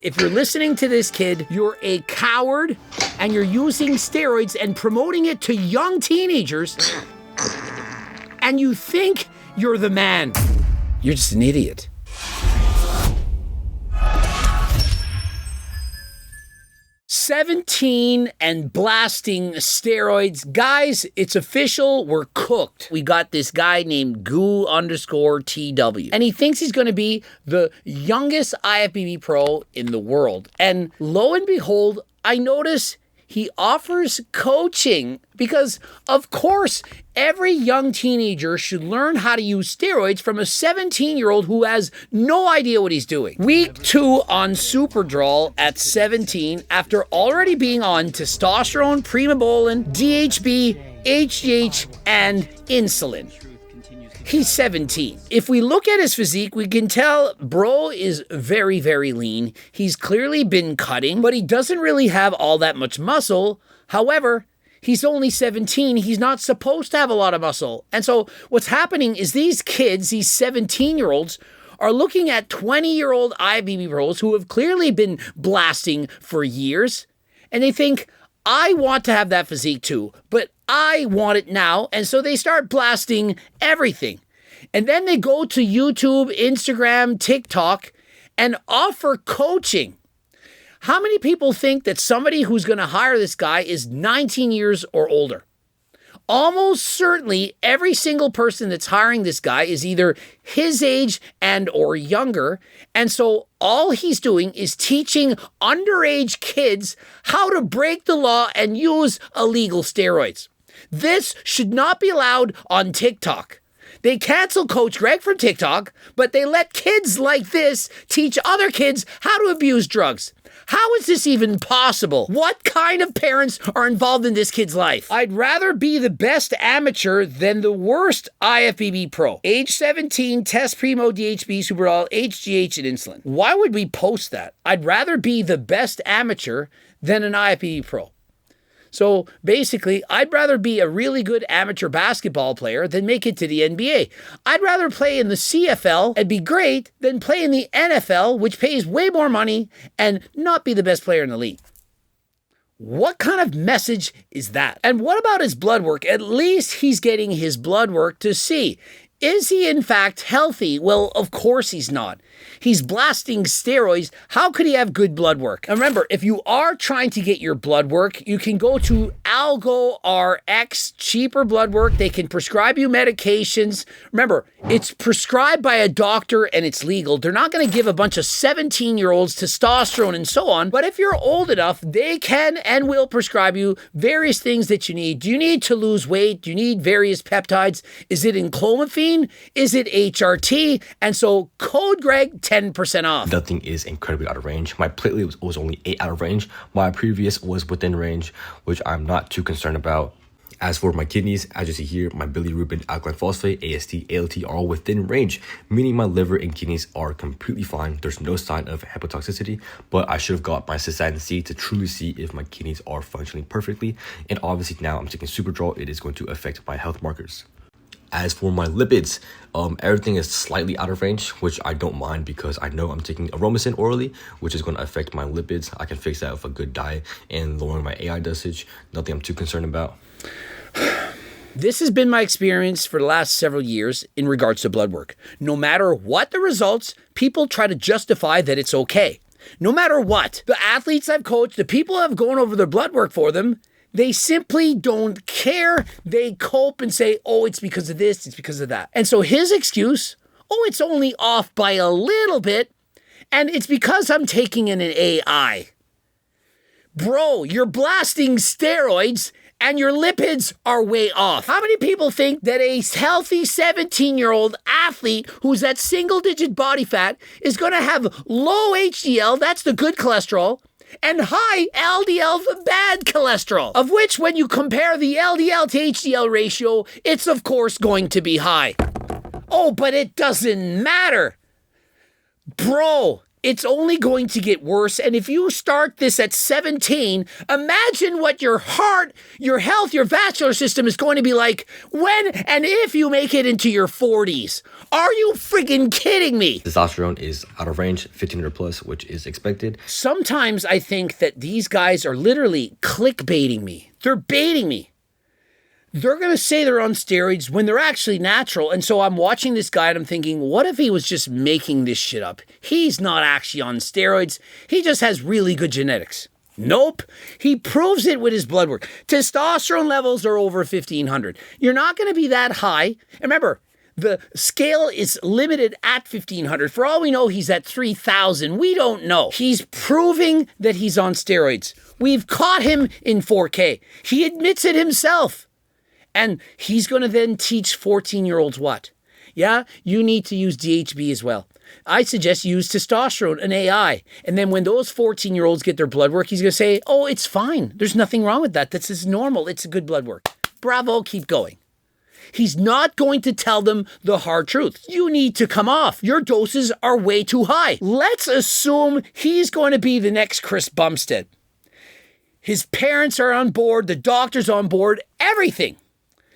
If you're listening to this, kid, you're a coward and you're using steroids and promoting it to young teenagers and you think you're the man. You're just an idiot. "17 and blasting steroids." Guys, it's official. We're cooked. We got this guy named Goo_TW. And he thinks he's going to be the youngest IFBB pro in the world. And lo and behold, I notice he offers coaching because, of course, every young teenager should learn how to use steroids from a 17-year-old who has no idea what he's doing. Week 2 on Superdrol at 17 after already being on testosterone, primobolan, DHB, HGH, and insulin. He's 17. If we look at his physique, we can tell bro is very, very lean. He's clearly been cutting, but he doesn't really have all that much muscle. However, he's only 17. He's not supposed to have a lot of muscle. And so what's happening is these kids, these 17-year-olds, are looking at 20-year-old IFBB pros who have clearly been blasting for years, and they think, I want to have that physique too, but I want it now. And so they start blasting everything. And then they go to YouTube, Instagram, TikTok, and offer coaching. How many people think that somebody who's going to hire this guy is 19 years or older? Almost certainly every single person that's hiring this guy is either his age and or younger. And so all he's doing is teaching underage kids how to break the law and use illegal steroids. This should not be allowed on TikTok. They cancel Coach Greg from TikTok, but they let kids like this teach other kids how to abuse drugs. How is this even possible? What kind of parents are involved in this kid's life? I'd rather be the best amateur than the worst IFBB pro. Age 17, test primo, DHB, Superdrol, HGH, and insulin. Why would we post that? I'd rather be the best amateur than an IFBB pro. So basically, I'd rather be a really good amateur basketball player than make it to the NBA. I'd rather play in the CFL and be great than play in the NFL, which pays way more money, and not be the best player in the league. What kind of message is that? And what about his blood work? At least he's getting his blood work to see. Is he in fact healthy? Well, of course he's not. He's blasting steroids. How could he have good blood work? And remember, if you are trying to get your blood work, you can go to AlgoRx, cheaper blood work. They can prescribe you medications. Remember, it's prescribed by a doctor and it's legal. They're not going to give a bunch of 17-year-olds testosterone and so on. But if you're old enough, they can and will prescribe you various things that you need. Do you need to lose weight? Do you need various peptides? Is it enclomiphene? Is it HRT? And so code Greg, 10% off. Nothing is incredibly out of range. My platelet was only 8 out of range. My previous was within range, which I'm not too concerned about. As for my kidneys, as you see here, my bilirubin, alkaline phosphate, AST, ALT are all within range, meaning my liver and kidneys are completely fine. There's no sign of hepatotoxicity, but I should have got my cystatin C to truly see if my kidneys are functioning perfectly. And obviously now I'm taking Superdrol. It is going to affect my health markers. As for my lipids, everything is slightly out of range, which I don't mind because I know I'm taking Aromacin orally, which is going to affect my lipids. I can fix that with a good diet and lowering my AI dosage. Nothing I'm too concerned about. This has been my experience for the last several years in regards to blood work. No matter what the results, people try to justify that it's okay. No matter what, the athletes I've coached, the people who have gone over their blood work for them, they simply don't care. They cope and say, oh, it's because of this, it's because of that. And so his excuse, oh, it's only off by a little bit, and it's because I'm taking an AI. Bro, you're blasting steroids and your lipids are way off. How many people think that a healthy 17-year-old athlete who's at single-digit body fat is going to have low HDL, that's the good cholesterol, and high LDL, the bad cholesterol, of which when you compare the LDL to HDL ratio, it's of course going to be high. Oh, but it doesn't matter. Bro, It's only going to get worse. And if you start this at 17, imagine what your heart, your health, your vascular system is going to be like when and if you make it into your 40s. Are you freaking kidding me? Testosterone is out of range, 1500 plus, which is expected. Sometimes I think that these guys are literally clickbaiting me. They're baiting me. They're going to say they're on steroids when they're actually natural. And so I'm watching this guy and I'm thinking, what if he was just making this shit up? He's not actually on steroids. He just has really good genetics. Nope. He proves it with his blood work. Testosterone levels are over 1500. You're not going to be that high. And remember, the scale is limited at 1500. For all we know, he's at 3000. We don't know. He's proving that he's on steroids. We've caught him in 4K. He admits it himself. And he's going to then teach 14-year-olds what? Yeah, you need to use DHB as well. I suggest you use testosterone and AI. And then when those 14-year-olds get their blood work, he's going to say, oh, it's fine. There's nothing wrong with that. This is normal. It's a good blood work. Bravo, keep going. He's not going to tell them the hard truth. You need to come off. Your doses are way too high. Let's assume he's going to be the next Chris Bumstead. His parents are on board. The doctor's on board. Everything.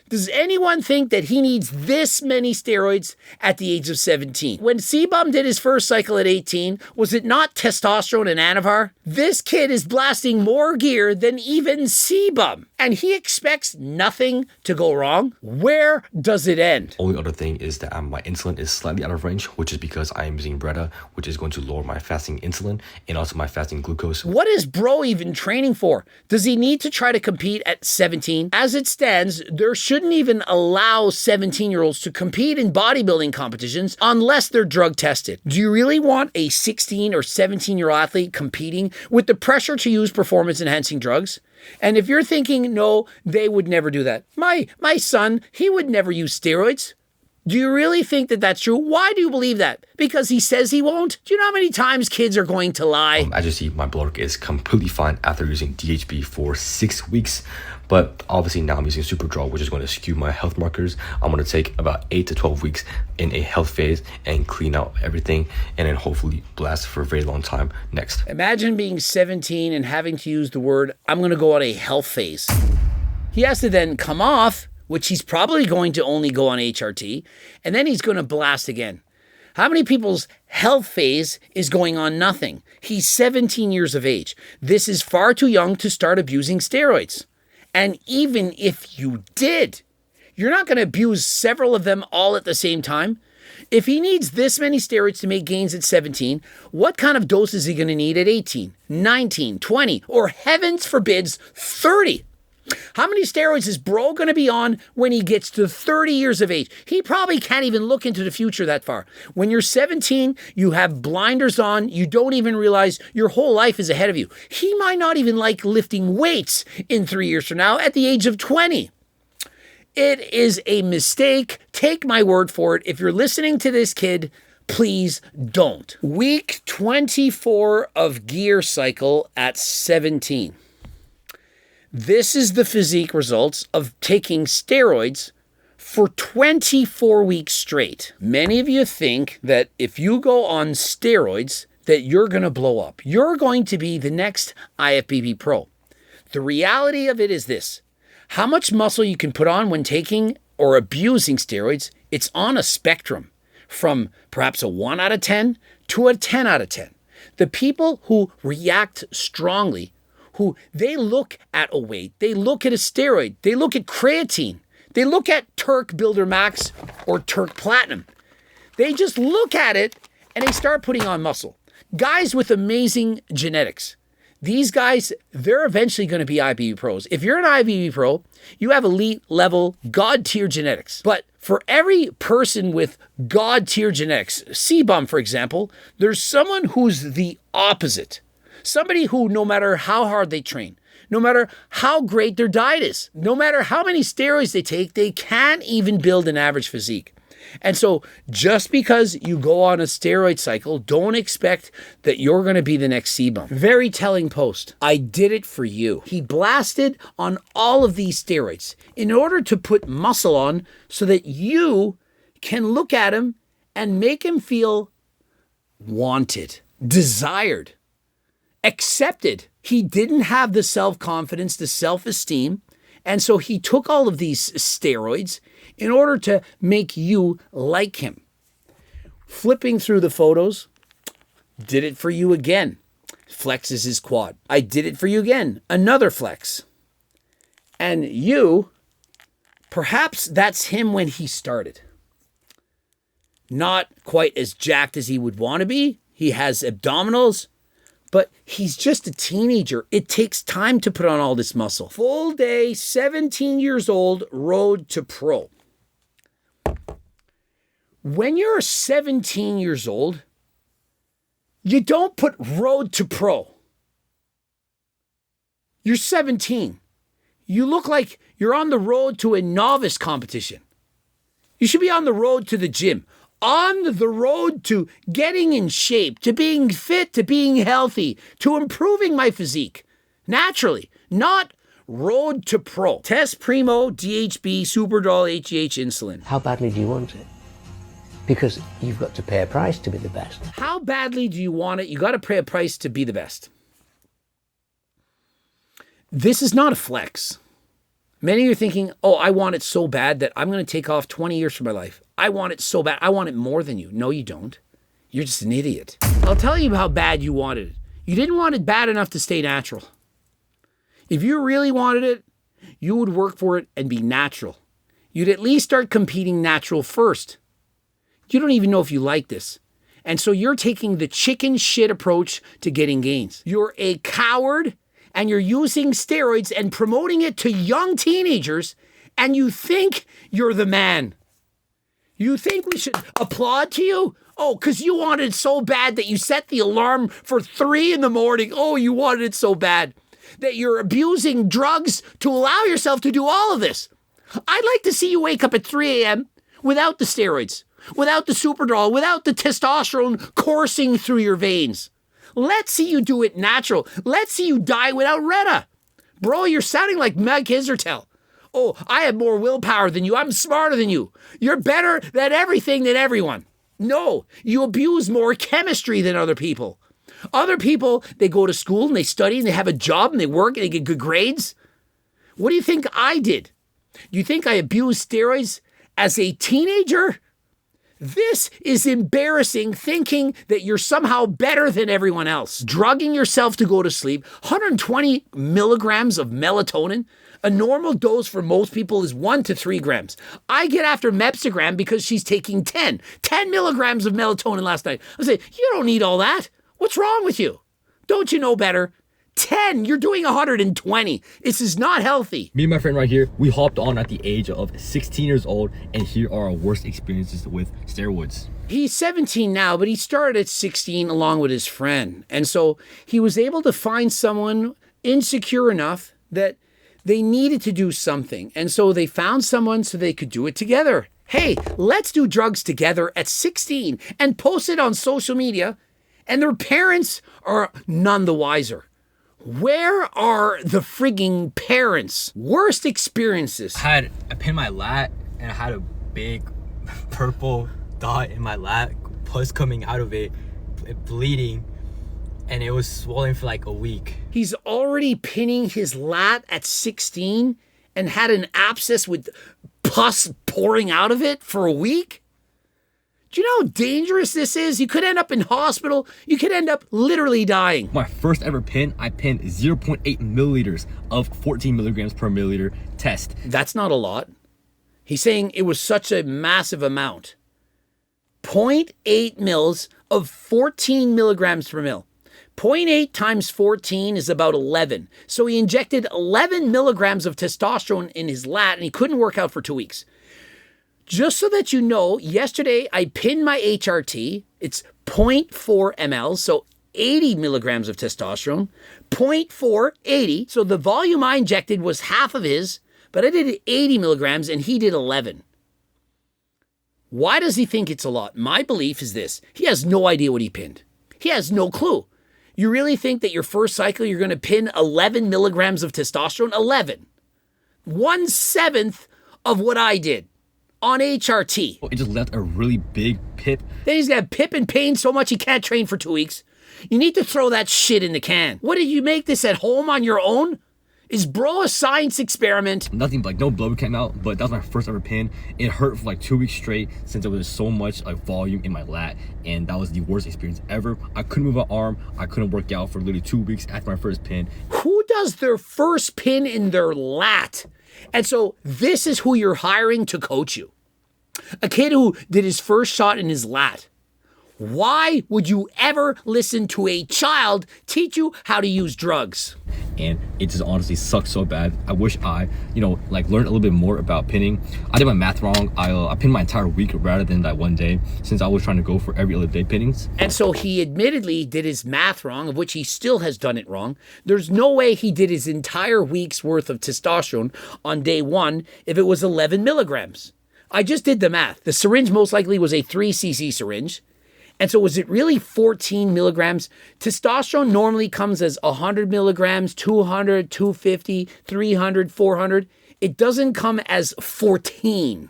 Does anyone think that he needs this many steroids at the age of 17? When C-Bum did his first cycle at 18, was it not testosterone and Anavar? This kid is blasting more gear than even C-Bum. And he expects nothing to go wrong? Where does it end? Only other thing is that my insulin is slightly out of range, which is because I am using Bretta, which is going to lower my fasting insulin and also my fasting glucose. What is bro even training for? Does he need to try to compete at 17? As it stands, there shouldn't even allow 17-year-olds to compete in bodybuilding competitions unless they're drug tested. Do you really want a 16 or 17-year-old athlete competing with the pressure to use performance-enhancing drugs? And if you're thinking, no, they would never do that. My son, he would never use steroids. Do you really think that that's true? Why do you believe that? Because he says he won't? Do you know how many times kids are going to lie? As you see, my blood work is completely fine after using DHB for 6 weeks. But obviously now I'm using Superdraw, which is going to skew my health markers. I'm going to take about 8 to 12 weeks in a health phase and clean out everything and then hopefully blast for a very long time next. Imagine being 17 and having to use the word, I'm going to go on a health phase. He has to then come off, which he's probably going to only go on HRT, and then he's going to blast again. How many people's health phase is going on nothing? He's 17 years of age. This is far too young to start abusing steroids. And even if you did, you're not going to abuse several of them all at the same time. If he needs this many steroids to make gains at 17, what kind of dose is he going to need at 18, 19, 20, or heavens forbids, 30? How many steroids is bro going to be on when he gets to 30 years of age? He probably can't even look into the future that far. When you're 17, you have blinders on. You don't even realize your whole life is ahead of you. He might not even like lifting weights in 3 years from now at the age of 20. It is a mistake. Take my word for it. If you're listening to this kid, please don't. Week 24 of gear cycle at 17. This is the physique results of taking steroids for 24 weeks straight. Many of you think that if you go on steroids, that you're going to blow up. You're going to be the next IFBB pro. The reality of it is this. How much muscle you can put on when taking or abusing steroids, it's on a spectrum from perhaps a 1 out of 10 to a 10 out of 10. The people who react strongly, who they look at a weight, they look at a steroid, they look at creatine, they look at Turk Builder Max or Turk Platinum. They just look at it and they start putting on muscle. Guys with amazing genetics. These guys, they're eventually going to be IFBB pros. If you're an IFBB pro, you have elite level God tier genetics. But for every person with God tier genetics, C-Bum for example, there's someone who's the opposite. Somebody who, no matter how hard they train, no matter how great their diet is, no matter how many steroids they take, they can't even build an average physique. And so just because you go on a steroid cycle, don't expect that you're going to be the next C-Bum. Very telling post. I did it for you. He blasted on all of these steroids in order to put muscle on so that you can look at him and make him feel wanted. desired, accepted. He didn't have the self-confidence, the self-esteem, and so he took all of these steroids in order to make you like him. Flipping through the photos, did it for you again. Flexes his quad. I did it for you again. Another flex. And you, perhaps that's him when he started. Not quite as jacked as he would want to be. He has abdominals, but he's just a teenager. It takes time to put on all this muscle. Full day, 17 years old, road to pro. When you're 17 years old, you don't put road to pro. You're 17. You look like you're on the road to a novice competition. You should be on the road to the gym, on the road to getting in shape, to being fit, to being healthy, to improving my physique. Naturally, not road to pro. Test Primo, DHB, Superdrol, HGH, insulin. How badly do you want it? Because you've got to pay a price to be the best. How badly do you want it? You got to pay a price to be the best. This is not a flex. Many of you are thinking, oh, I want it so bad that I'm going to take off 20 years from my life. I want it so bad. I want it more than you. No, you don't. You're just an idiot. I'll tell you how bad you wanted it. You didn't want it bad enough to stay natural. If you really wanted it, you would work for it and be natural. You'd at least start competing natural first. You don't even know if you like this. And so you're taking the chicken shit approach to getting gains. You're a coward and you're using steroids and promoting it to young teenagers and you think you're the man. You think we should applaud to you? Oh, because you wanted it so bad that you set the alarm for 3 a.m. Oh, you wanted it so bad that you're abusing drugs to allow yourself to do all of this. I'd like to see you wake up at 3 a.m. without the steroids, without the Superdrol, without the testosterone coursing through your veins. Let's see you do it natural. Let's see you die without Retta. Bro, you're sounding like Meg Hisertel. Oh, I have more willpower than you. I'm smarter than you. You're better than everything than everyone. No, you abuse more chemistry than other people. Other people, they go to school and they study and they have a job and they work and they get good grades. What do you think I did? Do you think I abused steroids as a teenager? This is embarrassing, thinking that you're somehow better than everyone else. Drugging yourself to go to sleep, 120 milligrams of melatonin. A normal dose for most people is 1 to 3 grams. I get after Mepsigram because she's taking 10 milligrams of melatonin last night. I say, you don't need all that. What's wrong with you? Don't you know better? 10, you're doing 120. This is not healthy. Me and my friend right here, we hopped on at the age of 16 years old, and here are our worst experiences with steroids. He's 17 now, but he started at 16 along with his friend. And so he was able to find someone insecure enough that they needed to do something. And so they found someone so they could do it together. Hey, let's do drugs together at 16 and post it on social media. And their parents are none the wiser. Where are the frigging parents? Worst experiences. I pinned my lat and I had a big purple dot in my lat, pus coming out of it, bleeding, and it was swollen for like a week. He's already pinning his lat at 16 and had an abscess with pus pouring out of it for a week? Do you know how dangerous this is? You could end up in hospital. You could end up literally dying. My first ever pin, I pinned 0.8 milliliters of 14 milligrams per milliliter test. That's not a lot. He's saying it was such a massive amount. 0.8 mils of 14 milligrams per mil. 0.8 times 14 is about 11. So he injected 11 milligrams of testosterone in his lat and he couldn't work out for 2 weeks. Just so that you know, yesterday I pinned my HRT. It's 0.4 ml, so 80 milligrams of testosterone. 0.4, 80. So the volume I injected was half of his, but I did 80 milligrams and he did 11. Why does he think it's a lot? My belief is this. He has no idea what he pinned. He has no clue. You really think that your first cycle you're going to pin 11 milligrams of testosterone? 11. 1/7 of what I did. On HRT. It just left a really big pip. Then he's got pip and pain so much he can't train for 2 weeks. You need to throw that shit in the can. What, did you make this at home on your own? Is bro a science experiment? Nothing, like no blood came out, but that was my first ever pin. It hurt for like 2 weeks straight since there was so much like volume in my lat, and that was the worst experience ever. I couldn't move my arm. I couldn't work out for literally 2 weeks after my first pin. Who does their first pin in their lat? And so this is who you're hiring to coach you. A kid who did his first shot in his lat. Why would you ever listen to a child teach you how to use drugs? And it just honestly sucks so bad. I wish I, like learned a little bit more about pinning. I did my math wrong. I pinned my entire week rather than that one day, since I was trying to go for every other day pinnings. And so he admittedly did his math wrong, of which he still has done it wrong. There's no way he did his entire week's worth of testosterone on day one if it was 11 milligrams. I just did the math. The syringe most likely was a 3cc syringe. And so was it really 14 milligrams? Testosterone normally comes as 100 milligrams, 200, 250, 300, 400. It doesn't come as 14.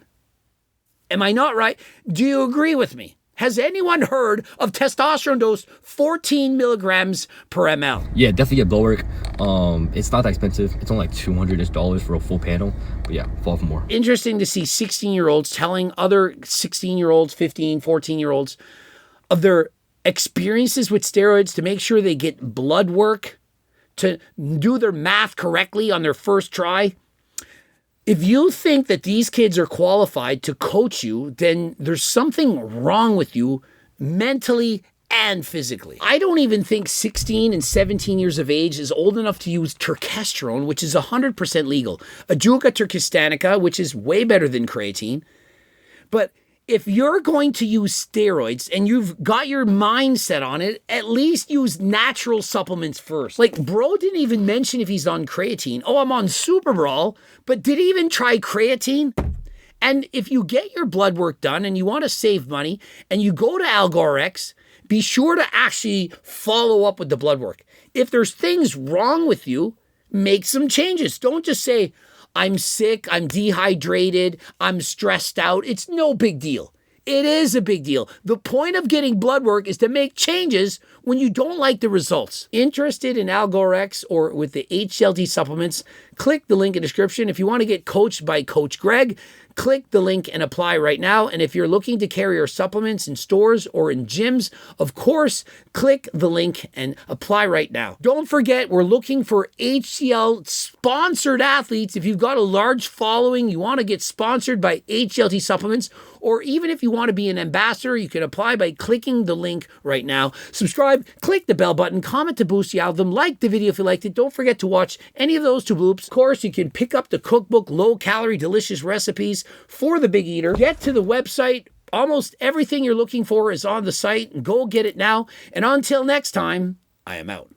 Am I not right? Do you agree with me? Has anyone heard of testosterone dose 14 milligrams per ml? Yeah, definitely get blood work. It's not that expensive. It's only like $200 for a full panel. But yeah, fall for more. Interesting to see 16-year-olds telling other 16-year-olds, 15, 14-year-olds of their experiences with steroids to make sure they get blood work, to do their math correctly on their first try. If you think that these kids are qualified to coach you, then there's something wrong with you mentally and physically. I don't even think 16 and 17 years of age is old enough to use turkesterone, which is 100% legal. Ajuga turkestanica, which is way better than creatine. But if you're going to use steroids and you've got your mind set on it, at least use natural supplements first. Like, bro didn't even mention if he's on creatine. Oh, I'm on Super Brawl, but did he even try creatine? And if you get your blood work done and you want to save money and you go to AlgoRx, be sure to actually follow up with the blood work. If there's things wrong with you, make some changes. Don't just say, I'm sick, I'm dehydrated, I'm stressed out. It's no big deal. It is a big deal. The point of getting blood work is to make changes when you don't like the results. Interested in AlgoRx or with the HLT supplements, click the link in the description. If you want to get coached by Coach Greg, click the link and apply right now. And if you're looking to carry your supplements in stores or in gyms, of course, click the link and apply right now. Don't forget, we're looking for HCL sponsored athletes. If you've got a large following, you want to get sponsored by HLT supplements, or even if you want to be an ambassador, you can apply by clicking the link right now. Subscribe, click the bell button, comment to boost the algorithm, like the video if you liked it. Don't forget to watch any of those two bloops. Of course, you can pick up the cookbook, Low Calorie Delicious Recipes for the Big Eater. Get to the website. Almost everything you're looking for is on the site. Go get it now. And until next time, I am out.